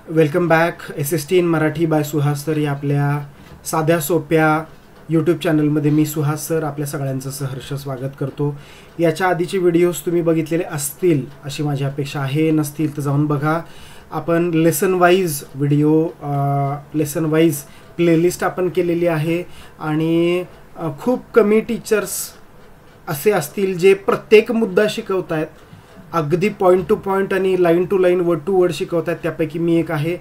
Welcome back SST in Marathi by Suhas sir या आपल्या साध्या सोप्या यूट्यूब चॅनलमध्ये मी सुहास सर आपल्या सगळ्यांचं सहर्ष स्वागत करतो. याच्या आधीचे व्हिडिओज तुम्ही बघितलेले असतील अशी माझी अपेक्षा आहे, नसतील तर जाऊन बघा. आपण lesson wise video lesson wise playlist आपण केलेली आहे आणि खूप कमी टीचर्स असे असतील जे प्रत्येक मुद्दा शिकवत आहेत, अगदी पॉईंट टू पॉईंट आणि line to line word to word शिकवत आहेत. त्यापैकी मी एक आहे.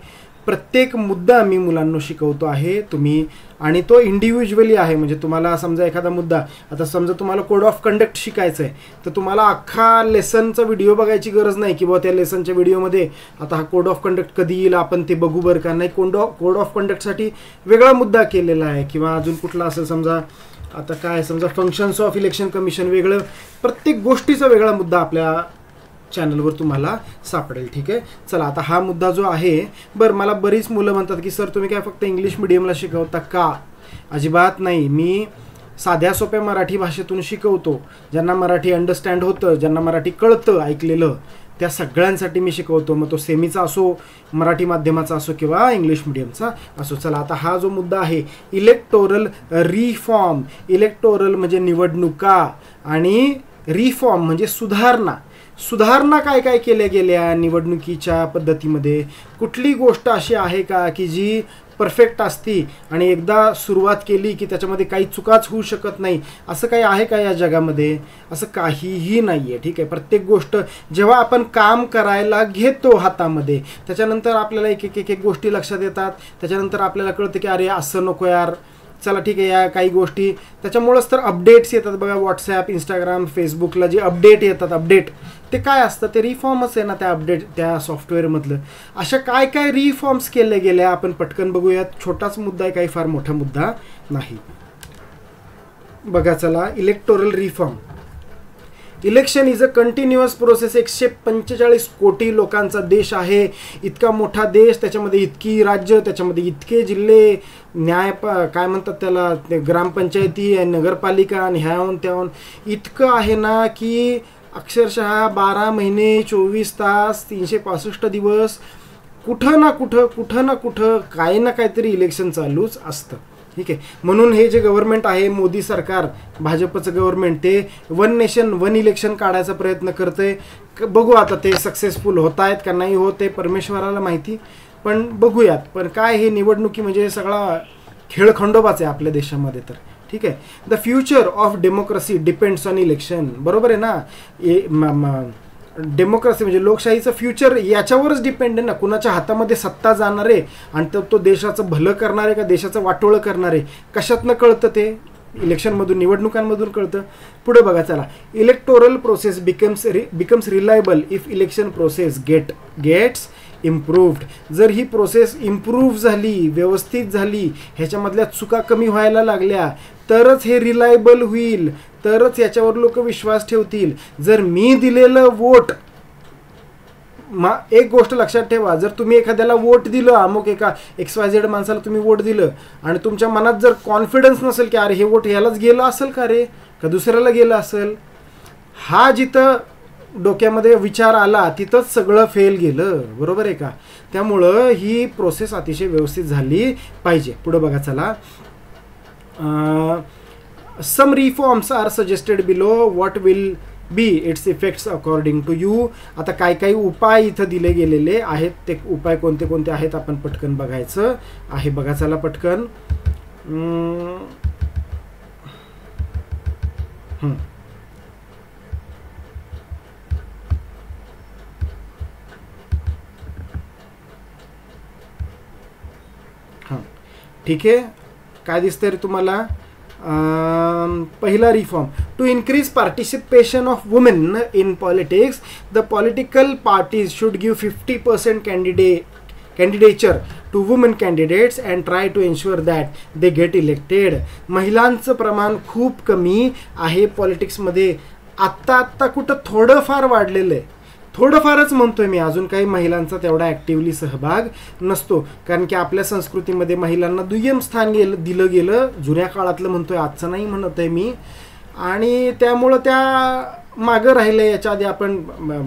प्रत्येक मुद्दा मी मुलांना शिकवतो आहे तुम्ही, आणि तो इंडिव्हिज्युअली आहे. म्हणजे तुम्हाला समजा एखादा मुद्दा, आता समजा तुम्हाला कोड ऑफ कंडक्ट शिकायचं आहे तर तुम्हाला अख्खा लेसनचा व्हिडिओ बघायची गरज नाही की बाबा त्या लेसनच्या व्हिडिओमध्ये आता हा कोड ऑफ कंडक्ट कधी येईल आपण ते बघू बरं का. नाही, कोड ऑफ कंडक्टसाठी वेगळा मुद्दा केलेला आहे. किंवा अजून कुठला असेल समजा, आता काय समजा फंक्शन्स ऑफ इलेक्शन कमिशन वेगळं, प्रत्येक गोष्टीचा वेगळा मुद्दा आपल्या चॅनलवर तुम्हाला सापडेल. ठीक आहे, चला आता हा मुद्दा जो आहे. बरं, मला बरीच मुलं म्हणतात की सर तुम्ही काय फक्त इंग्लिश मिडियमला शिकवता का? अजिबात नाही, मी साध्या सोप्या मराठी भाषेतून शिकवतो. ज्यांना मराठी अंडरस्टँड होतं, ज्यांना मराठी कळतं ऐकलेलं, त्या सगळ्यांसाठी मी शिकवतो. मग तो सेमीचा असो, मराठी माध्यमाचा असो किंवा इंग्लिश मिडियमचा असो. चला आता हा जो मुद्दा आहे इलेक्टोरल रिफॉर्म. इलेक्टोरल म्हणजे निवडणुका आणि रिफॉर्म म्हणजे सुधारणा. सुधारणा काय काय केल्या गेल्या निवडणुकीच्या पद्धतीमध्ये? कुठली गोष्ट अशी आहे का की जी परफेक्ट असती आणि एकदा सुरुवात केली की त्याच्यामध्ये काही चुकाच होऊ शकत नाही? असं काही आहे का या जगामध्ये? असं काहीही नाही आहे. ठीक आहे, प्रत्येक गोष्ट जेव्हा आपण काम करायला घेतो हातामध्ये, त्याच्यानंतर आपल्याला एक गोष्टी लक्षात येतात. त्याच्यानंतर आपल्याला कळतं की अरे असं नको यार, चला ठीक आहे, या काही गोष्टी त्याच्यामुळंच तर अपडेट्स येतात बघा. व्हॉट्सॲप, इंस्टाग्राम, फेसबुकला जे अपडेट येतात, अपडेट ते काय असतं? ते रिफॉर्मच आहे ना त्या अपडेट, त्या सॉफ्टवेअरमधलं. अशा काय काय रिफॉर्म्स केल्या गेल्या आपण पटकन बघूयात. छोटाच मुद्दा आहे, काही फार मोठा मुद्दा नाही. बघा चला, electoral reform. Election is a continuous process. 145 कोटी लोकांचा देश आहे. इतका मोठा देश, त्याच्यामध्ये इतकी राज्य, त्याच्यामध्ये इतके जिल्हे, काय म्हणतात त्याला, ग्रामपंचायती, नगरपालिका आणि ह्याहून त्याहून इतकं आहे ना की अक्षरशः 12 महिने 24 तास 365 दिवस कुठं ना कुठं काही ना काहीतरी इलेक्शन चालूच असतं. ठीक आहे, म्हणून हे जे गव्हर्नमेंट आहे, मोदी सरकार, भाजपचं गव्हर्नमेंट, ते वन नेशन वन इलेक्शन काढायचा प्रयत्न करतंय. बघू आता ते सक्सेसफुल होत आहेत का नाही होत आहे, परमेश्वराला माहिती, पण बघूयात. पण काय हे निवडणुकी म्हणजे सगळा खेळखंडोबाच आहे आपल्या देशामध्ये तर. ठीक आहे, the future of democracy depends on election. बरोबर आहे ना? डेमोक्रेसी म्हणजे लोकशाहीचं फ्युचर याच्यावरच डिपेंड आहे ना, कुणाच्या हातामध्ये सत्ता जाणार आहे आणि तो देशाचं भलं करणार आहे का देशाचं वाटोळं करणार आहे, कशातनं कळतं? ते इलेक्शनमधून, निवडणुकांमधून कळतं. पुढे बघा चला, electoral process becomes reliable if election process gets improved. जर ही प्रोसेस इम्प्रूव्ह झाली, व्यवस्थित झाली, ह्याच्यामधल्या चुका कमी व्हायला लागल्या, तरच हे रिलायबल होईल, तरच याच्यावर लोक विश्वास ठेवतील. जर मी दिलेलं वोट, एक गोष्ट लक्षात ठेवा, जर तुम्ही एखाद्याला वोट दिलं, अमुक एका XYZ माणसाला तुम्ही वोट दिलं आणि तुमच्या मनात जर कॉन्फिडन्स नसेल की अरे हे वोट ह्यालाच गेलं असेल का रे, का दुसऱ्याला गेलं असेल, हा जिथं डोक्यामध्ये विचार आला तिथंच सगळं फेल गेलं. बरोबर आहे का? त्यामुळं ही प्रोसेस अतिशय व्यवस्थित झाली पाहिजे. पुढं बघा चला, some reforms are suggested below. What will be its effects according to you. आता काही उपाय इथं दिले गेलेले आहेत. ते उपाय कोणते कोणते आहेत आपण पटकन बघायचं आहे. बघा चला पटकन. ठीक आहे, काय दिसतंय रे तुम्हाला? पहिला reform, to increase participation of women in politics, the political parties should give 50% candidature to women candidates and try to ensure that they get elected. महिलांचं प्रमाण खूप कमी आहे पॉलिटिक्समध्ये. आत्ता कुठं थोडंफार वाढलेलं आहे, थोडंफारच म्हणतोय मी, अजून काही महिलांचा तेवढा ॲक्टिव्हली सहभाग नसतो. कारण की आपल्या संस्कृतीमध्ये महिलांना दुय्यम स्थान दिलं गेलं, जुन्या काळातलं म्हणतोय, आजचं नाही म्हणत आहे मी. आणि त्यामुळं त्या मागं राहिलं आहे. याच्या आधी आपण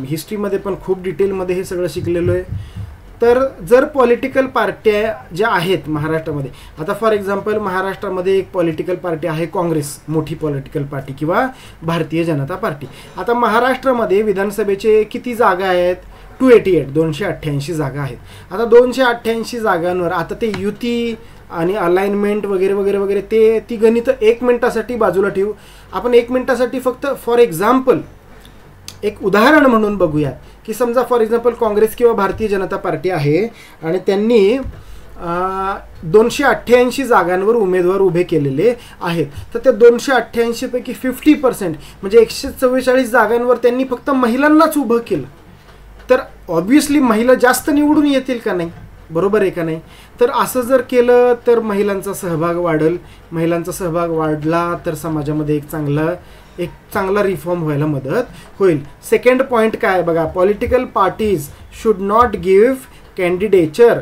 हिस्ट्रीमध्ये पण खूप डिटेलमध्ये हे सगळं शिकलेलो आहे. तर जर पॉलिटिकल पार्ट्या ज्या आहेत महाराष्ट्रामध्ये, आता फॉर एक्झाम्पल महाराष्ट्रामध्ये एक पॉलिटिकल पार्टी आहे काँग्रेस, मोठी पॉलिटिकल पार्टी, किंवा भारतीय जनता पार्टी. आता महाराष्ट्रामध्ये विधानसभेचे किती जागा आहेत? 288, 288 जागा आहेत. आता 288 जागांवर आता ते युती आणि अलाइनमेंट वगैरे वगैरे वगैरे ती गणितं 1 मिनिटासाठी बाजूला ठेवू. आपण 1 मिनिटासाठी फक्त फॉर एक्झाम्पल एक उदाहरण म्हणून बघूयात की समजा फॉर एक्झाम्पल काँग्रेस किंवा भारतीय जनता पार्टी आहे आणि त्यांनी 288 जागांवर उमेदवार उभे केलेले आहेत. तर त्या 288 पैकी 50% म्हणजे 144 जागांवर त्यांनी फक्त महिलांनाच उभं केलं. तर ऑब्व्हियसली महिला जास्त निवडून येतील का नाही? बरोबर आहे का नाही? तर असं जर केलं तर महिलांचा सहभाग वाढेल. महिलांचा सहभाग वाढला तर समाजामध्ये एक चांगला रिफॉर्म व्हायला मदत होईल. सेकंड पॉईंट काय बघा, political parties should not give candidature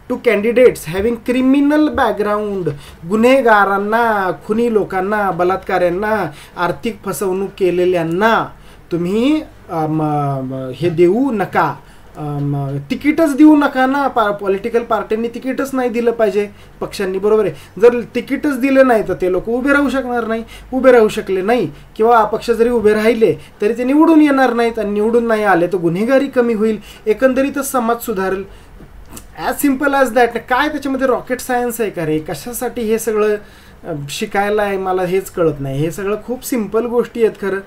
to candidates having criminal background. गुन्हेगारांना, खुनी लोकांना, बलात्काऱ्यांना, आर्थिक फसवणूक केलेल्यांना तुम्ही हे देऊ नका, तिकीटच देऊ नका ना. पॉलिटिकल पार्ट्यांनी तिकीटच नाही दिलं पाहिजे पक्षांनी, बरोबर आहे. जर तिकीटच दिलं नाही तर ते लोक उभे राहू शकणार नाही. उभे राहू शकले नाही किंवा अपक्ष जरी उभे राहिले तरी ते निवडून येणार नाहीत, आणि निवडून नाही आले तर गुन्हेगारी कमी होईल, एकंदरीतच समाज सुधारेल. As simple as that. काय त्याच्यामध्ये रॉकेट सायन्स आहे का रे? कशासाठी हे सगळं शिकायला आहे मला हेच कळत नाही. हे सगळं खूप सिम्पल गोष्टी आहेत खरं.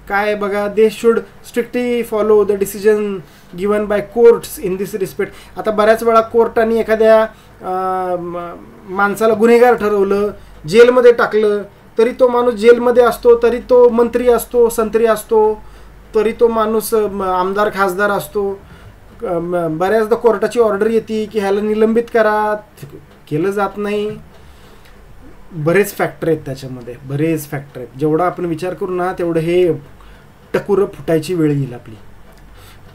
काय बघा, they should strictly follow the decision given by courts in this respect. आता बऱ्याच वेळा कोर्टाने एखाद्या माणसाला गुन्हेगार ठरवलं, जेलमध्ये टाकलं, तरी तो माणूस जेलमध्ये असतो, तरी तो मंत्री असतो, संत्री असतो, तरी तो माणूस आमदार खासदार असतो. बऱ्याचदा कोर्टाची ऑर्डर येते की ह्याला निलंबित करा, केलं जात नाही. बरेच फॅक्टर आहेत त्याच्यामध्ये, बरेच फॅक्टर आहेत. जेवढा आपण विचार करू ना तेवढं हे टकुरं फुटायची वेळ येईल आपली.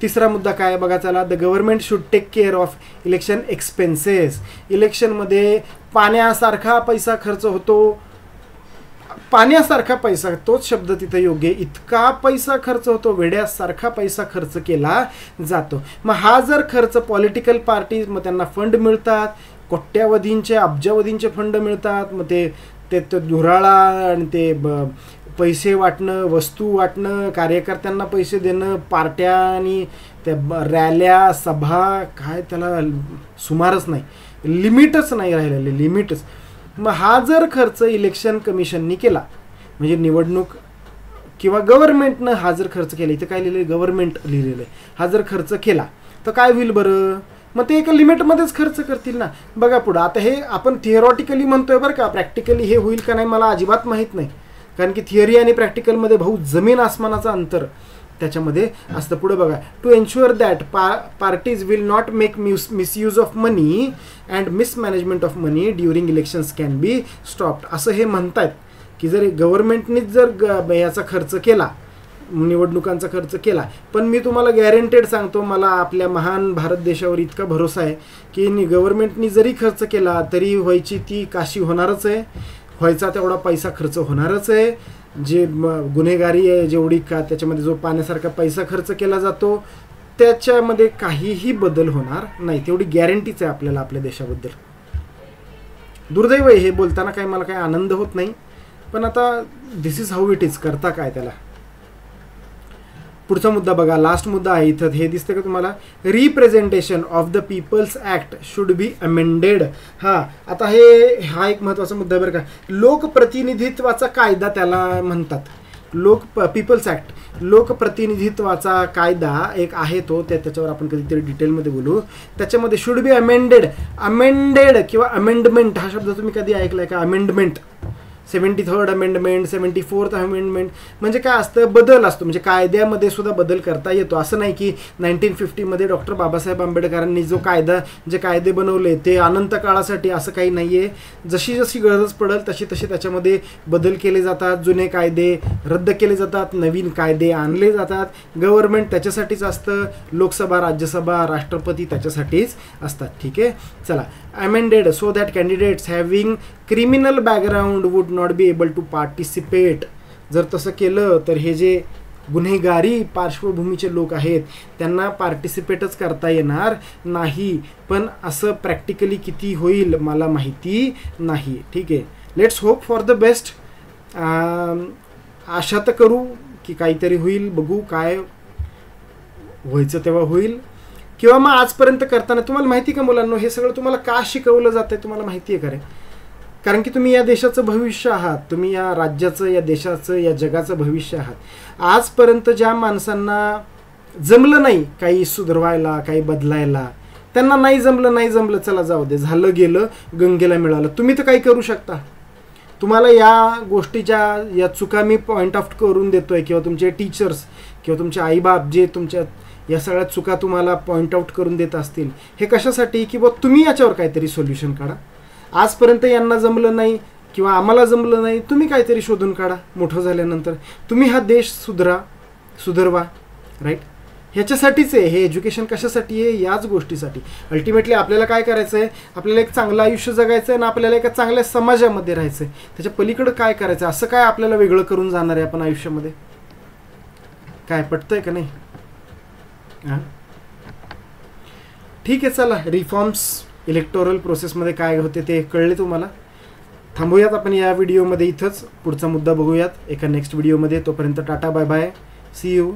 तिसरा मुद्दा काय बघा, चला, the government should take care of election expenses. इलेक्शनमध्ये पाण्यासारखा पैसा खर्च होतो, पाण्यासारखा पैसा, तोच शब्द तिथं योग्य. इतका पैसा खर्च होतो, वेड्यासारखा पैसा खर्च केला जातो. मग हा जर खर्च पॉलिटिकल पार्टीज, मग त्यांना फंड मिळतात, कोट्यावधींचे अब्जावधींचे फंड मिळतात. मग ते धुराळा आणि ते पैसे वाटणं, वस्तू वाटणं, कार्यकर्त्यांना पैसे देणं, पार्ट्या आणि त्या रॅल्या, सभा, काय त्याला सुमारच नाही, लिमिटच नाही राहिलेले, लिमिटच. मग हा जर खर्च इलेक्शन कमिशननी केला, म्हणजे निवडणूक किंवा गव्हर्नमेंटनं हा जर खर्च केला, इथं काय लिहिलं, गव्हर्नमेंट लिहिलेलं आहे, हा जर खर्च केला तर काय होईल बरं? मग ते एका लिमिटमध्येच खर्च करतील ना. बघा पुढं, आता हे आपण थिअरॉटिकली म्हणतोय बरं का, प्रॅक्टिकली हे होईल का नाही मला अजिबात माहीत नाही, कारण की थिअरी आणि प्रॅक्टिकलमध्ये भाऊ जमीन आसमानाचं अंतर त्याच्यामध्ये असतं. पुढे बघा, to ensure that parties will not make misuse of money and mismanagement of money during elections can be stopped. असं हे म्हणतायत की जर गव्हर्नमेंटनीच जर याचा खर्च केला, निवडणुकांचा खर्च केला, पण मी तुम्हाला गॅरंटेड सांगतो, मला आपल्या महान भारत देशावर इतका भरोसा आहे की गव्हर्नमेंटनी जरी खर्च केला तरी व्हायची ती काशी होणारच आहे, व्हायचा तेवढा पैसा खर्च होणारच आहे. जे गुन्हेगारी आहे जेवढी का त्याच्यामध्ये जो पाण्यासारखा पैसा खर्च केला जातो त्याच्यामध्ये काहीही बदल होणार नाही, तेवढी गॅरंटीच आहे आपल्याला आपल्या देशाबद्दल. दुर्दैव आहे हे बोलताना, काही मला काही आनंद होत नाही, पण आता दिस इज हाऊ इट इज, करता काय त्याला. पुढचा मुद्दा बघा, लास्ट मुद्दा आहे इथं, हे दिसतं का तुम्हाला, representation of the people's act should be amended. आता हा एक महत्त्वाचा मुद्दा बरं का. लोकप्रतिनिधित्वाचा कायदा त्याला म्हणतात, पीपल्स ॲक्ट, लोकप्रतिनिधित्वाचा कायदा एक आहे तो, त्याच्यावर आपण कधीतरी डिटेलमध्ये बोलू. त्याच्यामध्ये शुड बी अमेंडेड किंवा अमेंडमेंट हा शब्द तुम्ही कधी ऐकलाय का? Amendment, 73rd amendment, 74th amendment म्हणजे काय असतं, बदल असतो, म्हणजे कायद्यामध्ये सुद्धा बदल करता येतो. असं नाही की 1950मध्ये डॉक्टर बाबासाहेब आंबेडकरांनी जे कायदे बनवले ते अनंत काळासाठी, असं काही नाही आहे. जशी जशी गरज पडेल तशी त्याच्यामध्ये बदल केले जातात, जुने कायदे रद्द केले जातात, नवीन कायदे आणले जातात. गव्हर्नमेंट त्याच्यासाठीच असतं, लोकसभा, राज्यसभा, राष्ट्रपती त्याच्यासाठीच असतात. ठीक आहे, चला. Amended so that candidates having criminal background would not be able to participate. जर तसं केलं तर हे जे गुन्हेगारी पार्श्वभूमीचे लोक आहेत त्यांना पार्टिसिपेटच करता येणार नाही. पण असं प्रॅक्टिकली किती होईल मला माहिती नाही. ठीक आहे, let's hope for the best. आशा तर करू की काहीतरी होईल, बघू काय व्हायचं तेव्हा होईल. किंवा मग आजपर्यंत करताना तुम्हाला माहिती का मुलांनो, हे सगळं तुम्हाला का शिकवलं जातं तुम्हाला माहिती आहे का रे? कारण की तुम्ही या देशाचं भविष्य आहात, तुम्ही या राज्याचं, या देशाचं, या जगाचं भविष्य आहात. आजपर्यंत ज्या माणसांना जमलं नाही काही सुधारवायला, काही बदलायला, त्यांना नाही जमलं चला जाऊ दे, झालं गेलं, गंगेला मिळालं. तुम्ही तर काही करू शकता. तुम्हाला या गोष्टीच्या या चुका मी पॉईंट आउट करून देतोय, किंवा तुमचे टीचर्स किंवा तुमचे आईबाप जे तुमच्या या सगळ्या चुका तुम्हाला पॉईंट आउट करून देत असतील, हे कशासाठी की तुम्ही याच्यावर काहीतरी सोल्युशन काढा. आजपर्यंत यांना जमलं नाही किंवा आम्हाला जमलं नाही, तुम्ही काहीतरी शोधून काढा. मोठं झाल्यानंतर तुम्ही हा देश सुधारवा. राईट, ह्याच्यासाठीच आहे हे एज्युकेशन. कशासाठी आहे? याच गोष्टीसाठी. अल्टिमेटली आपल्याला काय करायचं आहे? आपल्याला एक चांगलं आयुष्य जगायचं आहे आणि आपल्याला एका चांगल्या समाजामध्ये राहायचं आहे. त्याच्या पलीकडं काय करायचं? असं काय आपल्याला वेगळं करून जाणार आहे आपण आयुष्यामध्ये? काय पटतंय का नाही? हां, ठीक आहे, चला. रिफॉर्म्स इलेक्टोरल प्रोसेसमध्ये काय होते ते कळले तुम्हाला. थांबूयात आपण या व्हिडिओमध्ये इथंच. पुढचा मुद्दा बघूयात एका नेक्स्ट व्हिडिओमध्ये. तोपर्यंत tata, bye bye, see you.